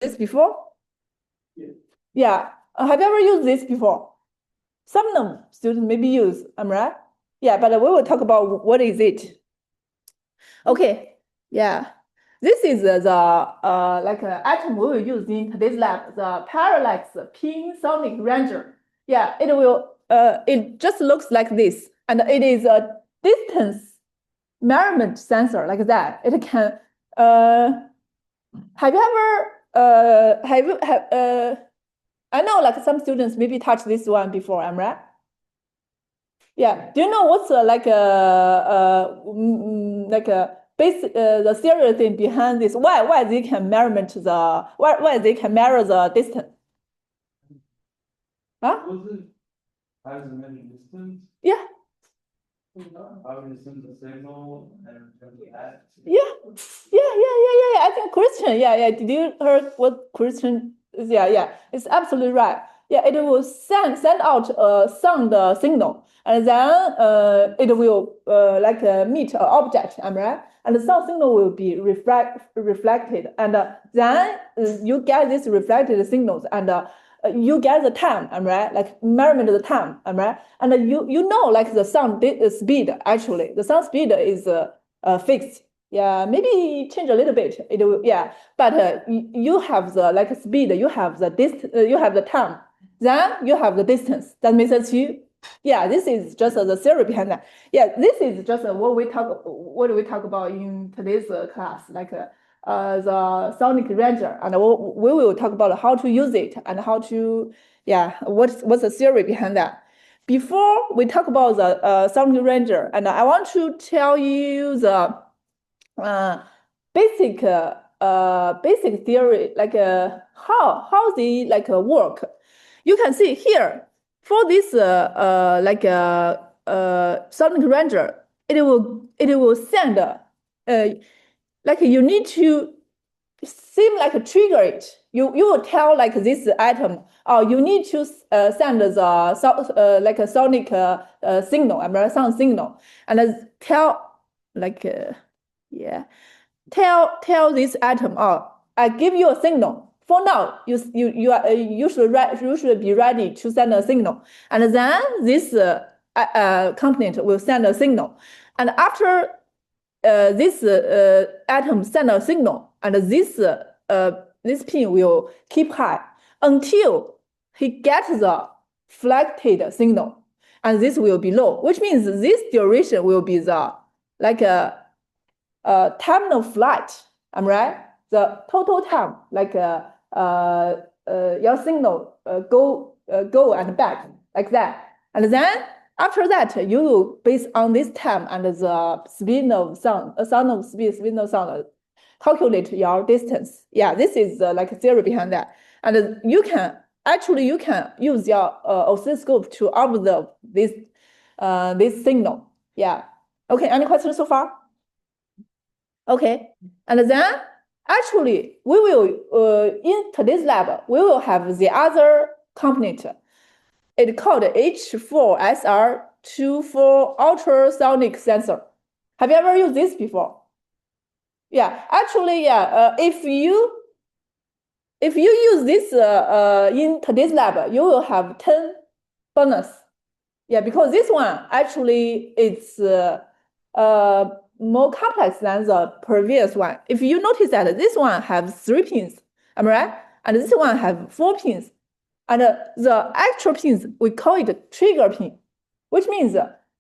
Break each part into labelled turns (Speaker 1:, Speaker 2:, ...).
Speaker 1: this before?
Speaker 2: Yeah.
Speaker 1: Yeah. Have you ever used this before? Some of them students maybe use, am I right? Yeah, but we will talk about what is it. Okay. Yeah. This is the atom we will use in today's lab, the parallax pin sonic ranger. Yeah, it just looks like this, and it is a distance measurement sensor like that. It can have you ever I know like some students maybe touched this one before, am I right? Yeah. Do you know what's like a basic the theory thing behind this? Why they can why they can measure the distance? Huh?
Speaker 2: Was it as a measure distance?
Speaker 1: Yeah.
Speaker 2: How do you send the signal and that?
Speaker 1: Yeah. I think Christian. Yeah. Did you heard what Christian? Yeah. It's absolutely right. Yeah, it will send out a sound signal, and then it will meet an object. Am I right? And the sound signal will be reflected, and then you get these reflected signals, and you get the time. Am I right? Like measurement of the time. Am I right? And you know like the sound speed actually. The sound speed is fixed. Yeah, maybe change a little bit. It will, yeah, but you have the like speed, you have the distance, you have the time, then you have the distance. That makes sense to you? Yeah, this is just the theory behind that. Yeah, this is just what we talk about in today's class, like the sonic ranger, and we will talk about how to use it and how to, yeah, what's the theory behind that. Before we talk about the sonic ranger, and I want to tell you the basic theory, like how they like work. You can see here for this sonic ranger, it will send like you need to seem like trigger it. You will tell like this atom, oh, you need to send the like a sonic signal, a sound signal, and tell like yeah, tell this atom, oh, I give you a signal. For now, you should be ready to send a signal, and then this component will send a signal, and after this atom send a signal, and this pin will keep high until he gets the reflected signal, and this will be low, which means this duration will be the like a time of flight. I'm right. The total time, like your signal go and back like that, and then after that, you will based on this time and the speed of sound, speed of sound, calculate your distance. Yeah, this is like theory behind that, and you can use your oscilloscope to observe this signal. Yeah. Okay. Any questions so far? Okay, and then actually we will in today's lab we will have the other component. It's called H4SR24 ultrasonic sensor. Have you ever used this before? Yeah, actually, yeah. If you use this in today's lab, you will have 10 bonus. Yeah, because this one actually it's more complex than the previous one. If you notice that this one has 3 pins, am I right? And this one have 4 pins. And the actual pins, we call it trigger pin, which means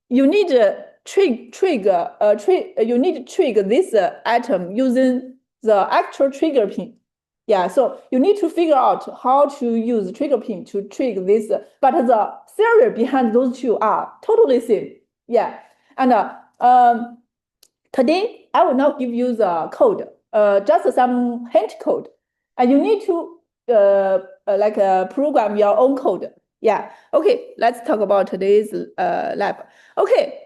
Speaker 1: you need to trigger this atom using the actual trigger pin. Yeah, so you need to figure out how to use trigger pin to trigger this, but the theory behind those two are totally same. Yeah, and today I will not give you the code, just some hint code, and you need to program your own code. Yeah. Okay. Let's talk about today's lab. Okay.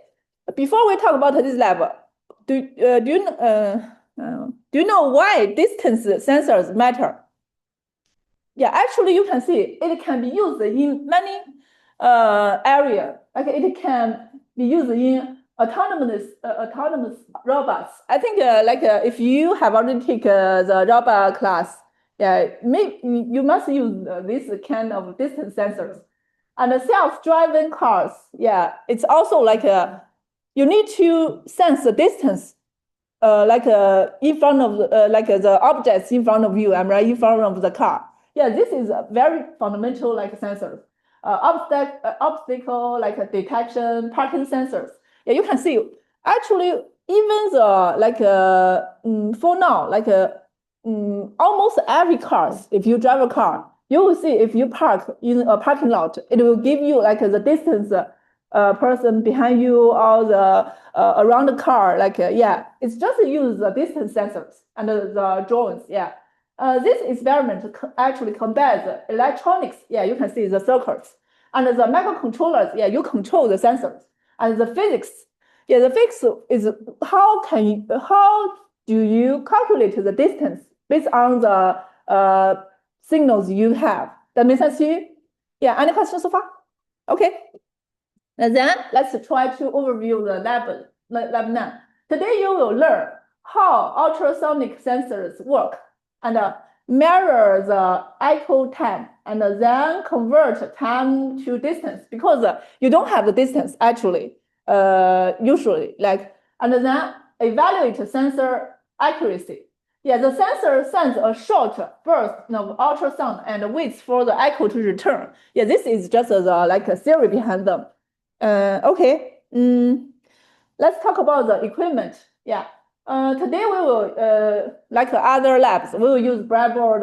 Speaker 1: Before we talk about today's lab, do you know why distance sensors matter? Yeah, actually, you can see it can be used in many areas. Like it can be used in autonomous robots. I think if you have already taken the robot class, Yeah, you must use this kind of distance sensors. And the self-driving cars, yeah, it's also like you need to sense the distance, in front of the objects in front of you, I'm right in front of the car. Yeah, this is a very fundamental like sensors. Obstacle like detection, parking sensors. Yeah, you can see actually even the for now almost every cars, if you drive a car, you will see if you park in a parking lot, it will give you like the distance person behind you or the around the car. Yeah, it's just use the distance sensors and the drones. Yeah, this experiment actually combines electronics. Yeah, you can see the circuits and the microcontrollers. Yeah, you control the sensors and the physics. Yeah, the physics is how do you calculate the distance based on the signals you have? That makes sense to you? Yeah, any questions so far? Okay. And then let's try to overview the lab 9. Today you will learn how ultrasonic sensors work and measure the echo time and then convert time to distance, because you don't have the distance actually, usually, and then evaluate sensor accuracy. Yeah, the sensor sends a short burst of ultrasound and waits for the echo to return. Yeah, this is just a theory behind them. Okay. Let's talk about the equipment. Yeah. Today we will, like other labs, we will use breadboard,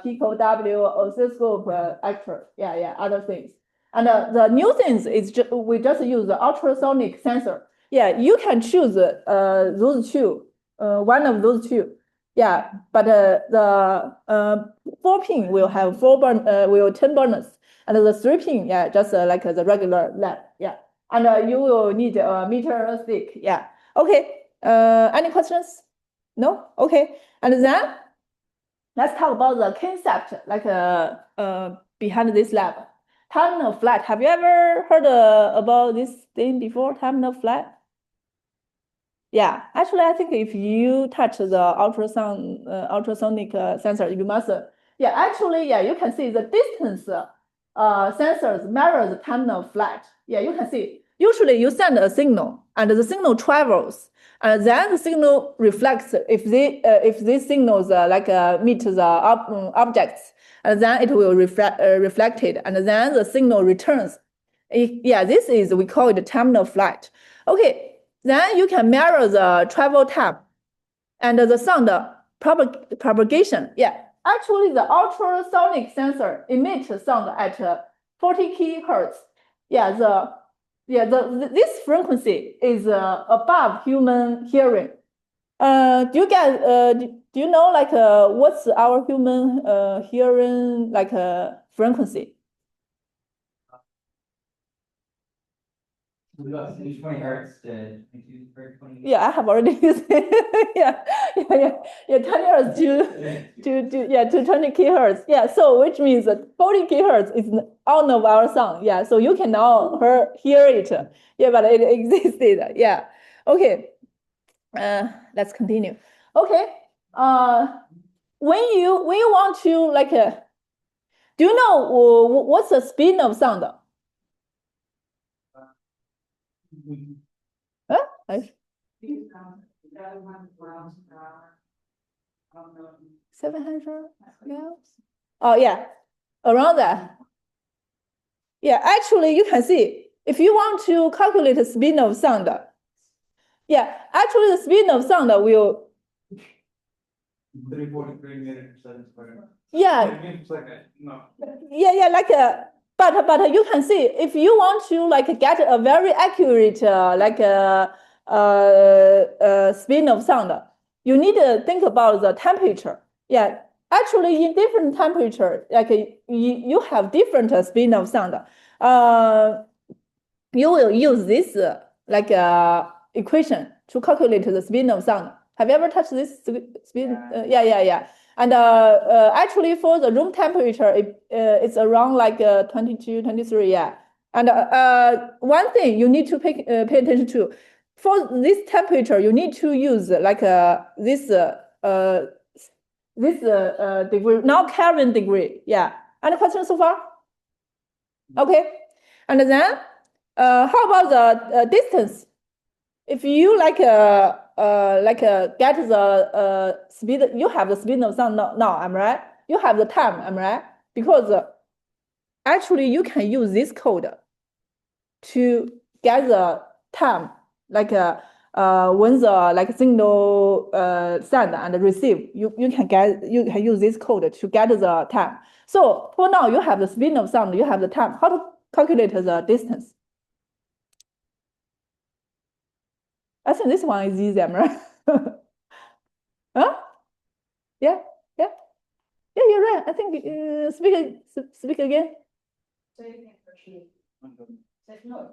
Speaker 1: Pico W, oscilloscope, actor. Yeah, other things. And the new things is we just use the ultrasonic sensor. Yeah, you can choose those two, one of those two. Yeah, but the 4-pin will have 10 burners, and the 3-pin, yeah, just like the regular lab. Yeah, and you will need a meter stick. Yeah. Okay. Any questions? No? Okay. And then let's talk about the concept behind this lab. Terminal flight. Have you ever heard about this thing before? Terminal flight? Yeah, actually, I think if you touch the ultrasonic sensor, you must. Yeah, actually, yeah, you can see the distance sensors measure the terminal flight. Yeah, you can see. Usually, you send a signal, and the signal travels, and then the signal reflects. If these signals meet the objects, and then it will reflect it, and then the signal returns. Yeah, this is we call it terminal flight. Okay. Then you can measure the travel time and the sound propagation. Yeah, actually the ultrasonic sensor emits sound at 40 kHz. Yeah, this frequency is above human hearing. Do you know what's our human hearing frequency?
Speaker 2: We got 20 hertz to 20.
Speaker 1: Yeah, I have already used it. yeah, 20 hertz to 20 kilohertz. Yeah, so which means that 40 kilohertz is all of our sound. Yeah, so you can now hear it. Yeah, but it existed. Yeah. Okay. Let's continue. Okay. When you want to do you know what's the speed of sound? Huh? 700 miles? Oh, yeah, around that. Yeah, actually, you can see if you want to calculate the speed of sound. Yeah, actually, the speed of sound will.
Speaker 2: 343 meters per second squared.
Speaker 1: Yeah.
Speaker 2: No.
Speaker 1: Yeah, but you can see if you want to get a very accurate speed of sound, you need to think about the temperature. Yeah, actually in different temperature, you have different speed of sound. You will use this equation to calculate the speed of sound. Have you ever touched this speed? Yeah. And actually, for the room temperature, it's around 22, 23. Yeah. And one thing you need to pay attention to, for this temperature, you need to use this degree, now Kelvin degree. Yeah. Any questions so far? Okay. And then how about the distance? If you get the speed, you have the speed of sound now, am I right? You have the time, am I right? Because actually you can use this code to get the time, like when the signal send and receive, you can use this code to get the time. So for now you have the speed of sound, you have the time. How to calculate the distance? I think this one is easy, right? Huh? Yeah, yeah, yeah. You're right. I think speak again.
Speaker 3: So you can proceed. So, no,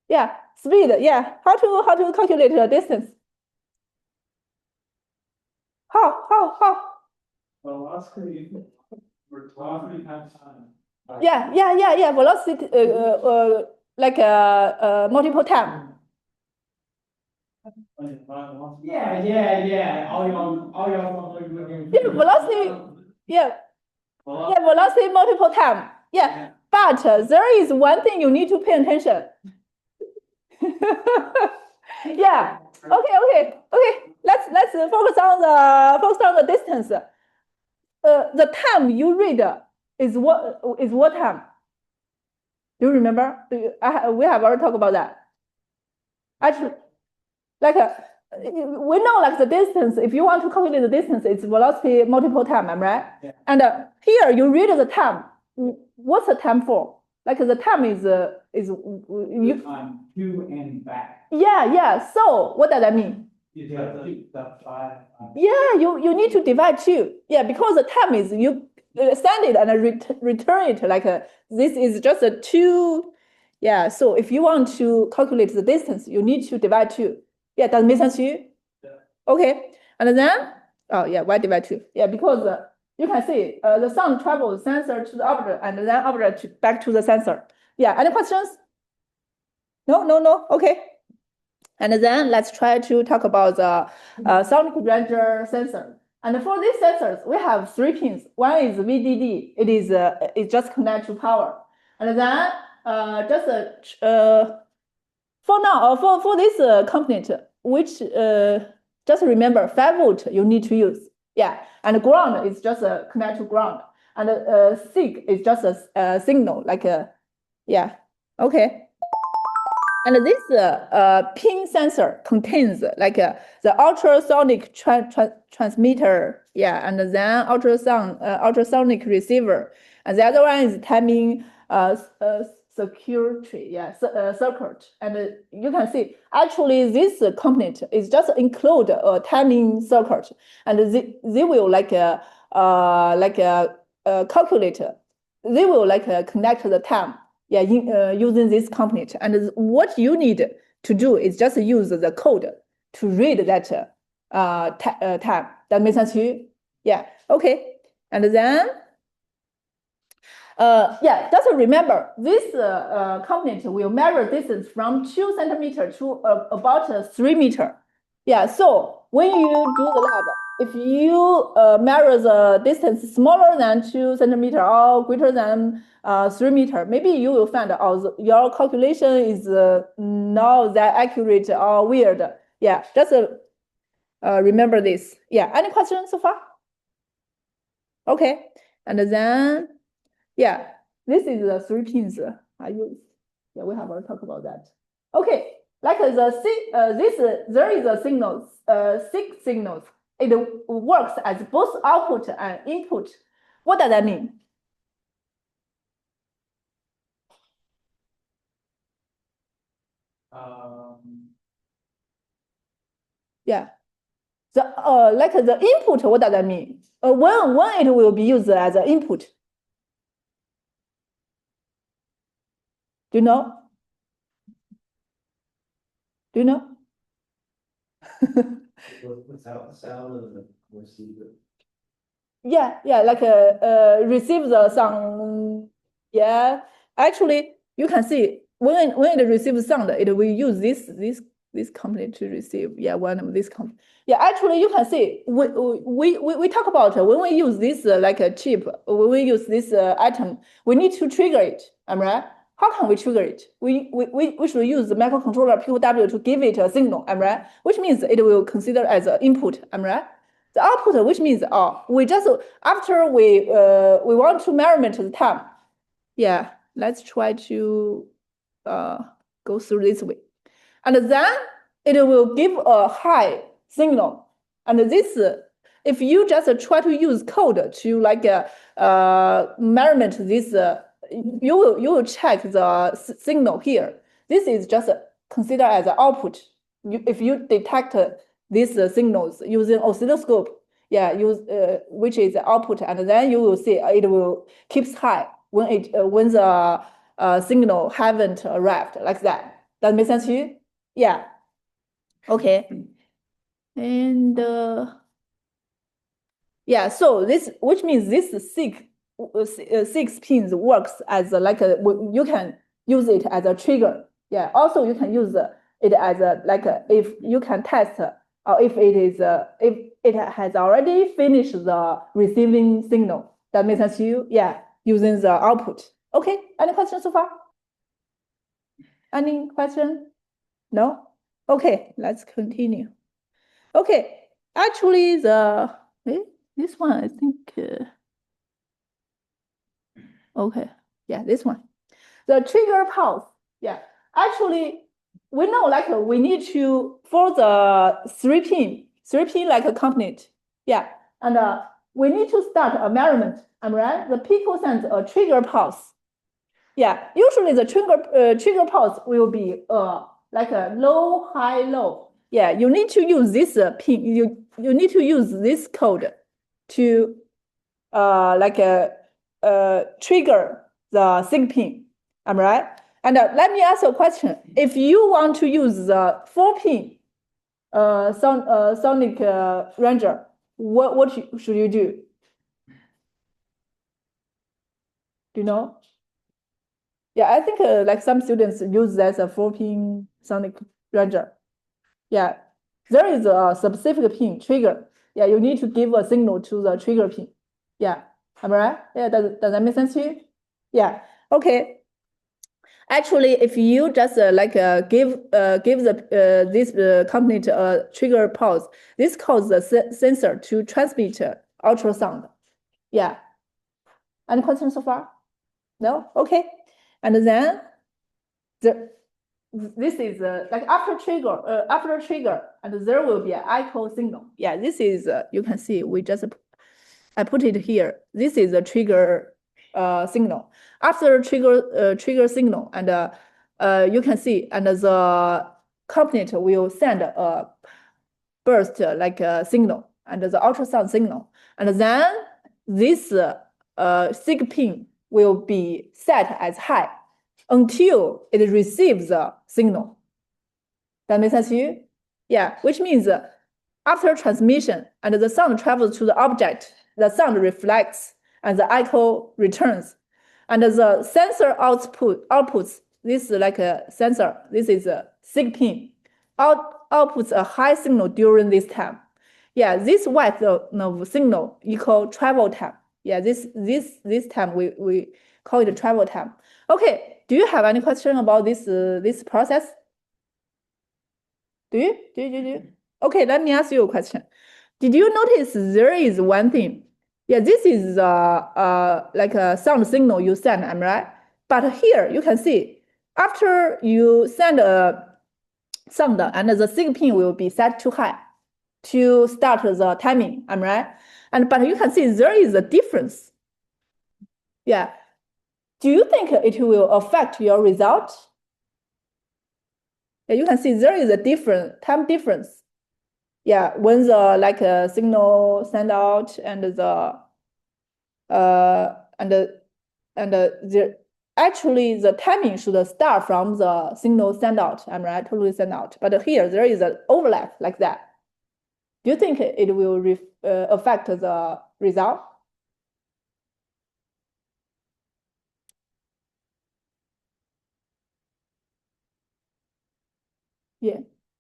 Speaker 1: Yeah. Speed. Yeah. How to calculate the distance? How?
Speaker 2: Velocity, we're talking times time.
Speaker 1: Yeah. Velocity. Multiple time.
Speaker 2: Yeah. All y'all.
Speaker 1: Yeah, velocity. Yeah. Yeah, velocity multiple time. Yeah. But there is one thing you need to pay attention. Yeah. Okay. Let's focus on the distance. The time you read is what time? Do you remember? We have already talked about that. Actually, we know the distance. If you want to calculate the distance, it's velocity multiple time, am I right?
Speaker 2: Yeah.
Speaker 1: And here you read the time. What's the time for? The time is you.
Speaker 2: Time to and back.
Speaker 1: Yeah. So what does that mean?
Speaker 2: The 5.
Speaker 1: Yeah, you need to divide 2. Yeah, because the time is you send it and return it. This is just a 2. Yeah, so if you want to calculate the distance, you need to divide 2. Yeah, does it make sense to you?
Speaker 2: Yeah.
Speaker 1: Okay, and then why divide 2? Yeah, because you can see the sound travels sensor to the object and then object back to the sensor. Yeah, any questions? No. Okay. And then let's try to talk about the sonic ranger sensor. And for these sensors, we have 3 pins. One is VDD. It just connect to power. And then for now, for this component, which just remember 5 volt you need to use. Yeah, and ground is just connect to ground. And SIG is just a signal yeah. Okay. And this pin sensor contains the ultrasonic transmitter, yeah, and then ultrasonic receiver, and the other one is timing circuitry, circuit. And you can see actually this component is just include a timing circuit, and they will calculator. They will connect the time. Yeah, using this component. And what you need to do is just use the code to read that time. That makes sense to you? Yeah, okay. And then, just remember, this component will measure distance from 2 centimeters to about 3 meters. Yeah, so when you do the lab, if you measure the distance smaller than 2 centimeters or greater than 3 meters, maybe you will find out your calculation is not that accurate or weird. Yeah, just remember this. Yeah, any questions so far? Okay, and then, yeah, this is the 3 pins I use. Yeah, we have already talked about that. Okay, there is a signal, 6 signals. It works as both output and input. What does that mean? Yeah. The input, what does that mean? When it will be used as an input? Do you know?
Speaker 2: Without sound of the receiver.
Speaker 1: Yeah, receive the sound. Yeah, actually, you can see when it receives sound, it will use this company to receive, one of this company. Actually, you can see we talk about when we use this like a chip, when we use this item, we need to trigger it. Am I right? How can we trigger it? We should use the microcontroller POW to give it a signal. Am I right? Which means it will consider as an input. Am I right? The output, which means we just after we want to measurement the time. Let's try to go through this way. And then it will give a high signal. And this, if you just try to use code to like measurement this, you will check the signal here. This is just considered as an output. If you detect these signals using oscilloscope, which is the output, and then you will see it will keeps high when the signal haven't arrived, like that. Does it make sense to you? Okay. And so this, which means this six pins works as like you can use it as a trigger. Also you can use it as a like if you can test or if it has already finished the receiving signal. That makes sense to you? Using the output. Okay, any questions so far? Any question? No? Okay, let's continue. Okay, actually this one, I think, okay, this one. The trigger pulse, actually, we know like we need to, for the three pin like a component, and we need to start a measurement, am I right? The Pico sends a trigger pulse. Usually the trigger pulse will be like a low, high, low. You need to use this pin. You need to use this code to like trigger the sync pin. Am I right? And let me ask you a question. If you want to use the 4-pin sonic ranger, what should you do? Do you know? I think like some students use that as a 4-pin sonic ranger. There is a specific pin trigger. You need to give a signal to the trigger pin. Am I right? Does that make sense to you? Okay. Actually, if you just like give the this component a trigger pulse, this causes the sensor to transmit ultrasound. Any questions so far? No? Okay. And then this is like after trigger, and there will be an echo signal. This is you can see I put it here. This is a trigger signal. After trigger signal, and you can see, and the component will send a burst like a signal and the ultrasound signal, and then this SIG pin will be set as high until it receives the signal. That makes sense to you? Which means after transmission and the sound travels to the object, the sound reflects and the echo returns. And the sensor outputs, this is like a sensor, this is a SIG pin, outputs a high signal during this time. This white signal equal travel time. This time we call it travel time. Okay, do you have any question about this process? Do you? Okay, let me ask you a question. Did you notice there is one thing? This is like a sound signal you send, am I right? But here you can see after you send a sound, and the SIG pin will be set to high to start the timing, am I right? But you can see there is a difference. Do you think it will affect your result? You can see there is a time difference. When the like signal send out and actually the timing should start from the signal send out. I'm right, totally send out. But here there is an overlap like that. Do you think it will affect the result?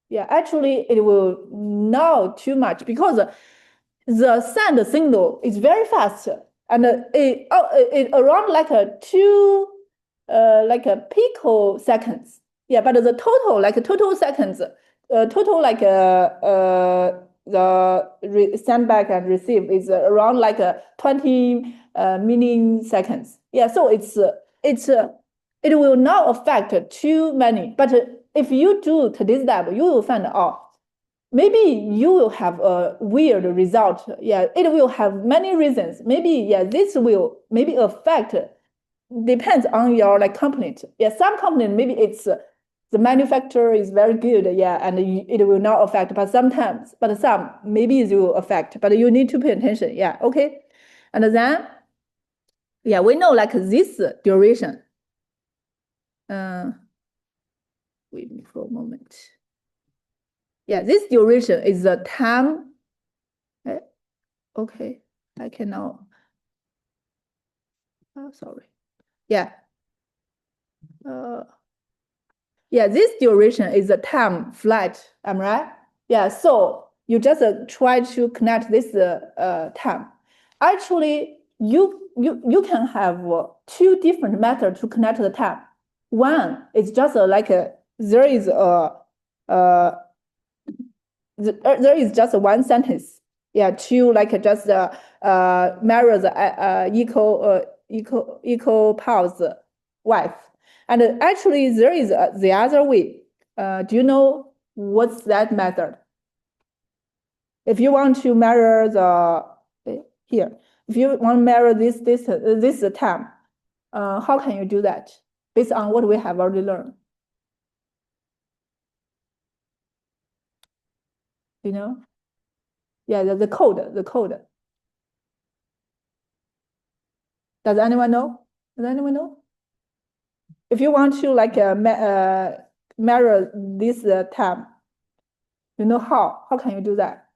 Speaker 1: Yeah, actually it will not too much because the sound signal is very fast and it around like a picoseconds. Yeah, but the total seconds, total the send back and receive is around 20 milliseconds. Yeah, so it will not affect too many. But if you do today's lab, you will find out maybe you will have a weird result. Yeah, it will have many reasons. Maybe, yeah, this will maybe affect, depends on your component. Yeah, some component, maybe it's the manufacturer is very good, yeah, and it will not affect, but some maybe it will affect, but you need to pay attention. Yeah, okay. And then, yeah, we know this duration. Wait me for a moment. Yeah, this duration is the time. Okay, I cannot. Oh, sorry. Yeah. Yeah, this duration is the time flight. Am I right? Yeah. So you just try to connect this time. Actually, you can have two different methods to connect the time. One is just there is just one sentence. Yeah, to just mirror the equal pulse width. And actually, there is the other way. Do you know what's that method? If you want to measure here, if you want to measure this time, how can you do that based on what we have already learned? You know? Yeah, the code. Does anyone know? Does anyone know? If you want to measure this time, you know how? How can you do that?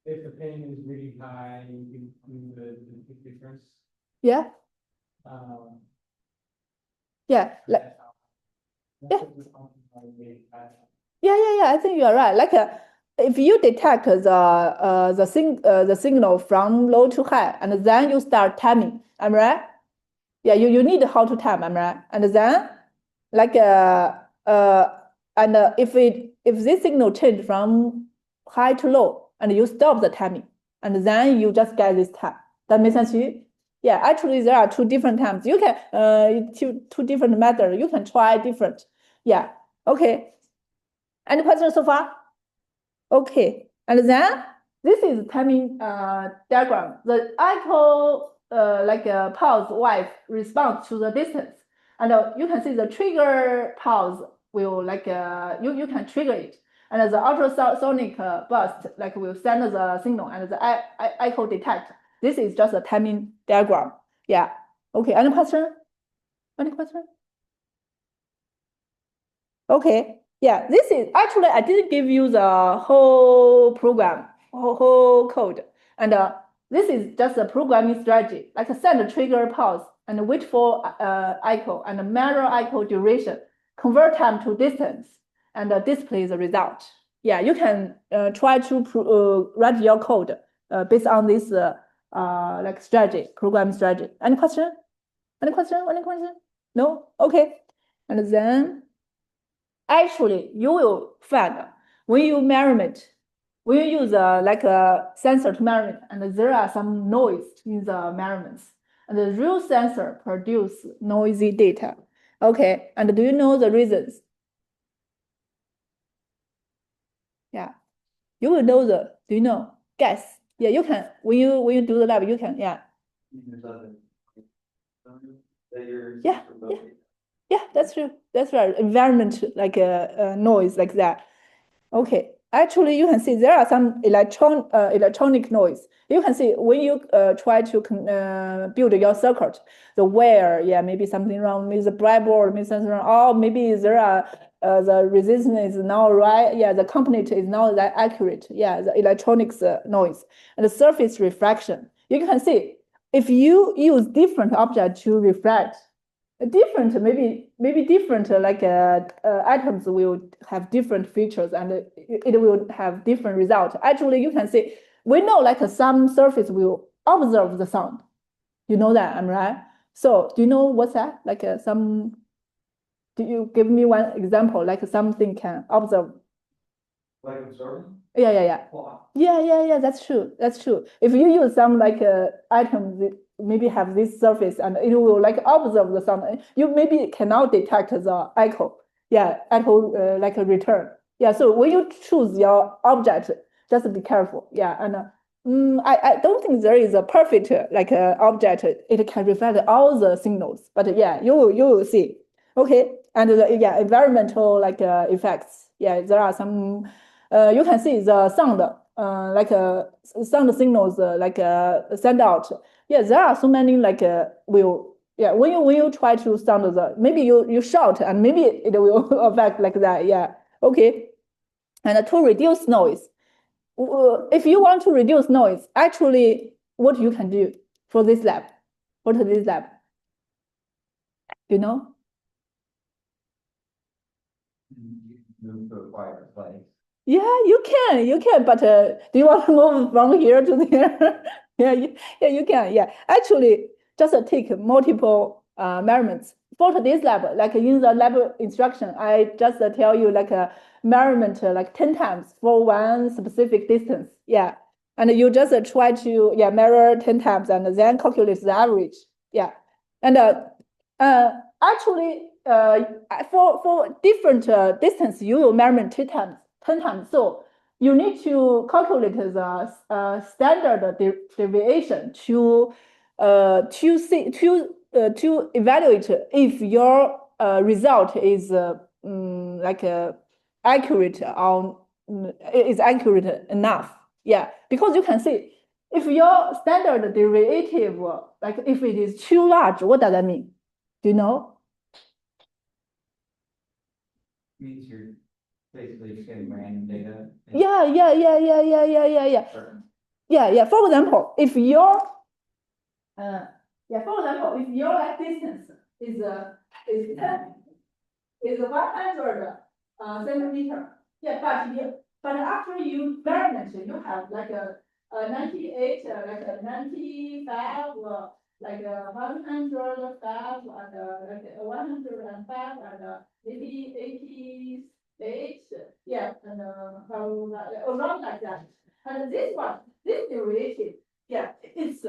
Speaker 2: If the pain is really high, you can do the difference.
Speaker 1: Yeah. Yeah. Yeah. I think you are right. If you detect the signal from low to high, and then you start timing, am I right? Yeah, you need how to time, am I right? And then if this signal change from high to low, and you stop the timing, and then you just get this time. That makes sense to you? Yeah, actually there are two different times. You can two different methods. You can try different. Yeah. Okay. Any questions so far? Okay. And then this is timing diagram. The echo pulse width responds to the distance, and you can see the trigger pulse will you can trigger it, and the ultrasonic burst will send the signal, and the echo detect. This is just a timing diagram. Yeah. Okay. Any question? Any question? Okay. Yeah, this is actually, I didn't give you the whole program, whole code. And this is just a programming strategy, send a trigger pulse and wait for echo and measure echo duration, convert time to distance, and display the result. Yeah, you can try to write your code based on this strategy, programming strategy. Any question? Any question? Any question? No? Okay. And then actually, you will find when you use a sensor to measurement, and there are some noise in the measurements, and the real sensor produce noisy data. Okay, and do you know the reasons? Yeah, you will know do you know? Guess. Yeah, you can, when you do the lab, you can, yeah. Yeah, that's true. That's right. Environment, noise like that. Okay. Actually, you can see there are some electronic noise. You can see when you try to build your circuit, the wire, yeah, maybe something wrong, maybe the breadboard, maybe something wrong, or maybe there are the resistance is not right. Yeah, the component is not that accurate. Yeah, the electronics noise and the surface refraction. You can see if you use different object to reflect, different maybe different items will have different features and it will have different result. Actually, you can see we know like some surface will observe the sound. You know that, am I right? So do you know what's that? Like some. Do you give me one example? Like something can observe.
Speaker 2: Like observing?
Speaker 1: Yeah.
Speaker 2: Wow.
Speaker 1: Yeah. That's true. That's true. If you use some like item that maybe have this surface and it will like observe the sound, you maybe cannot detect the echo. Yeah, echo like a return. Yeah. So when you choose your object, just be careful. Yeah, and I don't think there is a perfect like object. It can reflect all the signals. But yeah, you will see. Okay, and yeah, environmental like effects. Yeah, there are some. You can see the sound, sound signals send out. Yeah, there are so many like will. Yeah, when you try to sound the maybe you shout and maybe it will affect like that. Yeah, okay. And to reduce noise, if you want to reduce noise, actually, what you can do for this lab, for this lab, you know?
Speaker 2: Move to a quieter place.
Speaker 1: Yeah, you can, but do you want to move from here to there? Yeah, you can. Yeah, actually, just take multiple measurements for today's lab. Like in the lab instruction, I just tell you like a measurement like 10 times for one specific distance. Yeah, and you just try to measure 10 times and then calculate the average. Yeah, and actually for different distance, you will measure 10 times. So you need to calculate the standard deviation to see to evaluate if your result is accurate or is accurate enough. Yeah, because you can see if your standard derivative like if it is too large, what does that mean? Do you know?
Speaker 2: Means you're basically just getting random data.
Speaker 1: Yeah.
Speaker 2: Sure.
Speaker 1: Yeah. For example, if your if your like distance is 10, is 100 centimeter. Yeah, but after you measurement, you have like a 98, like a 95, like a 105, and like a 105, and maybe 88. Yeah, and around like that. And this one, this derivative, yeah, it's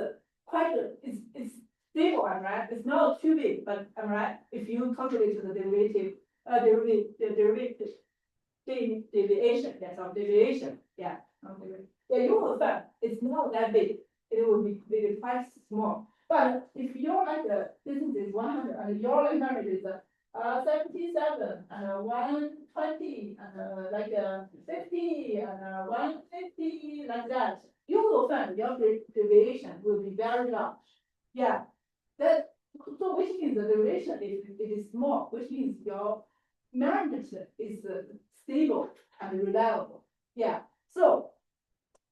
Speaker 1: quite it's stable, right? It's not too big, but right, if you calculate the derivative, deviation, yes, of deviation, yeah. Yeah, you will find it's not that big. It will be quite small. But if your like distance is 100 and your like memory is 77 and 120 and 50 and 150 like that, you will find your deviation will be very large. Yeah, that so which means the deviation is small, which means your measurement is stable and reliable. Yeah. So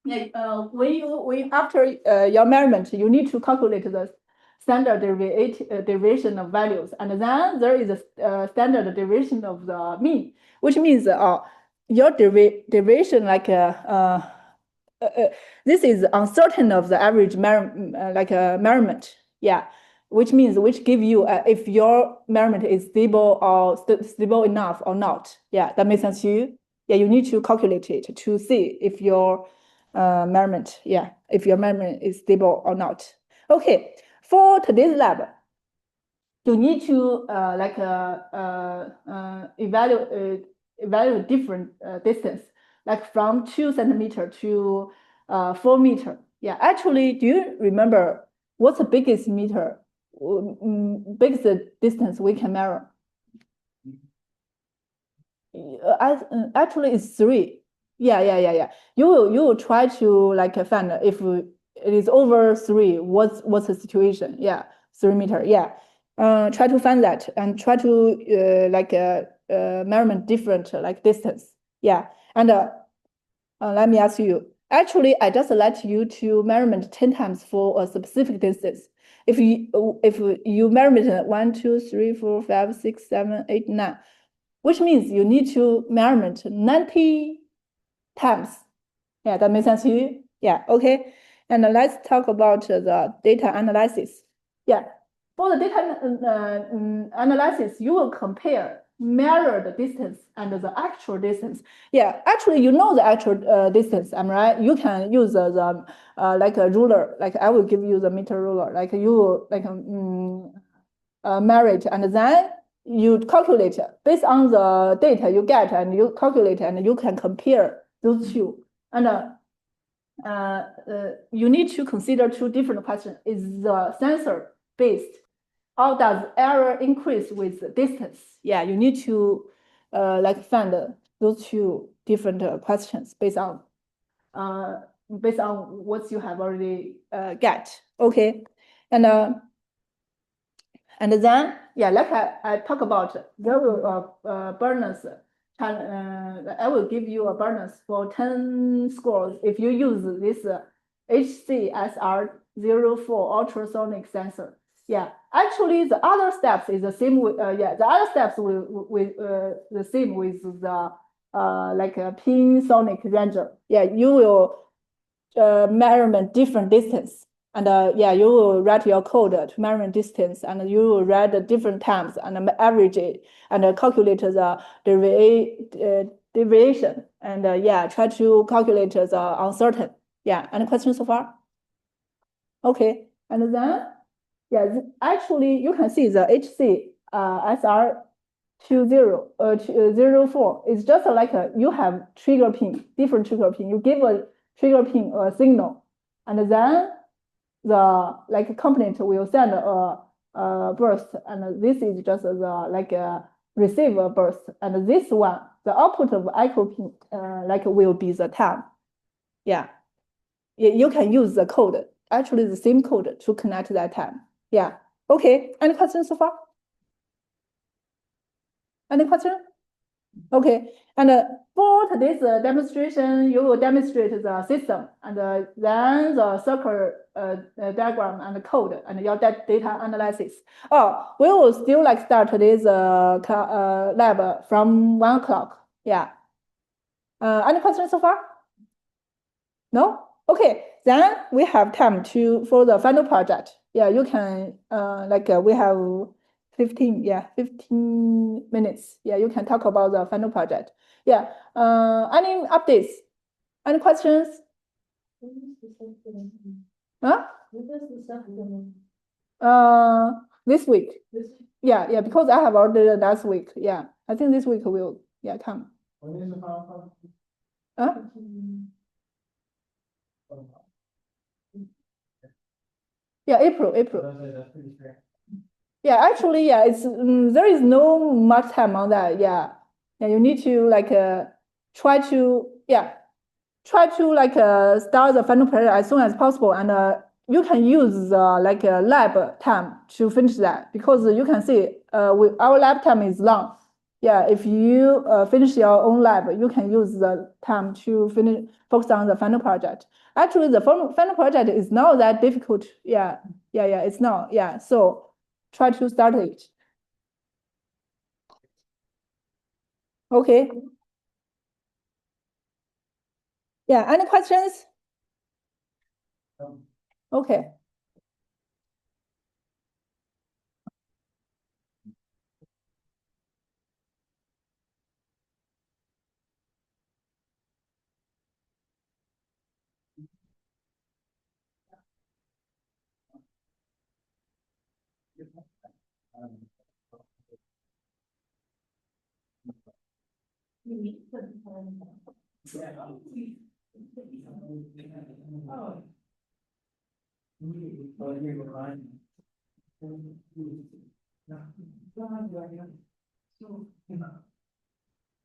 Speaker 1: when after your measurement, you need to calculate the standard deviation of values, and then there is a standard deviation of the mean, which means your deviation this is uncertain of the average measurement. Yeah, which means which give you if your measurement is stable or stable enough or not. Yeah, that makes sense to you. Yeah, you need to calculate it to see if your measurement, if your measurement is stable or not. Okay, for today's lab, you need to evaluate different distance, like from 2 centimeter to 4 meter. Yeah, actually, do you remember what's the biggest biggest distance we can measure? Actually, it's 3. Yeah. You will try to find if it is over 3. What's the situation? Yeah, 3 meter. Yeah. Try to find that and try to measurement different distance. Yeah, and let me ask you, Actually, I just let you to measurement 10 times for a specific distance. If you measurement 1, 2, 3, 4, 5, 6, 7, 8, 9, which means you need to measurement 90 times. Yeah, that makes sense to you? Yeah, okay. And let's talk about the data analysis. Yeah, for the data analysis, you will compare measured distance and the actual distance. Yeah, actually, you know the actual distance, am I right? You can use the like a ruler, like I will give you the meter ruler, like you will like merit, and then you calculate based on the data you get, and you calculate, and you can compare those two. And you need to consider two different questions. Is the sensor based? How does error increase with distance? Yeah, you need to like find those two different questions based on what you have already get. Okay, and then yeah, like I talk about zero bonus. I will give you a bonus for 10 scores if you use this HCSR04 ultrasonic sensor. Yeah, actually the other steps is the same with yeah, the other steps with the same with the like a pin sonic ranger. Yeah, you will measurement different distance. And yeah, you will write your code to measurement distance, and you will write the different times and average it and calculate the deviation. And yeah, try to calculate the uncertain. Yeah, any questions so far? Okay, and then yeah, actually you can see the HC SR 2004 is just like you have trigger pin, different trigger pin. You give a trigger pin a signal, and then the like component will send a burst, and this is just the like receive a burst, and this one the output of echo pin like will be the time. Yeah, you can use the code, actually the same code to connect that time. Yeah, okay. Any questions so far? Any question? Okay, and for today's demonstration, you will demonstrate the system, and then the circle diagram and the code and your data analysis. Oh, we will still like start today's lab from 1 o'clock. Yeah. Any questions so far? No? Okay, then we have time for the final project. Yeah, you can like we have 15 minutes. Yeah, you can talk about the final project. Yeah. Any updates? Any questions? Huh? This week. Yeah, because I have ordered last week. Yeah, I think this week will come.
Speaker 2: When is the final?
Speaker 1: Huh? Yeah, April.
Speaker 2: That's pretty fair.
Speaker 1: Yeah, actually, yeah, it's there is no much time on that. Yeah, you need to like try to like start the final project as soon as possible, and you can use like lab time to finish that, because you can see our lab time is long. Yeah, if you finish your own lab, you can use the time to focus on the final project. Actually, the final project is not that difficult. Yeah, it's not. Yeah, so try to start it. Okay. Yeah, any questions? Okay.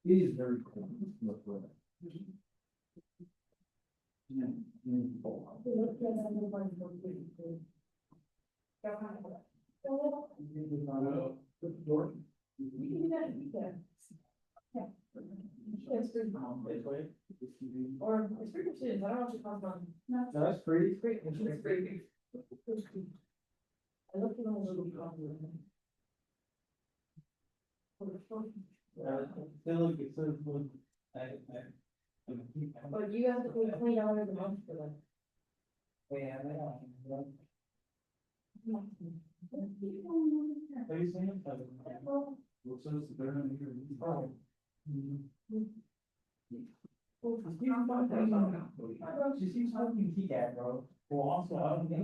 Speaker 2: It is very cool.
Speaker 3: Or it's free for students, I don't know if it costs money.
Speaker 2: No, that's free.
Speaker 3: It's free, it's free. I looked at all the little copies.
Speaker 2: They look, it says, look,
Speaker 3: But you have to pay $20 a month for that.
Speaker 2: Yeah, they are. Have you seen it? Looks like it's better than here. Oh. She seems fucking keycat, bro. Well, also, I don't think.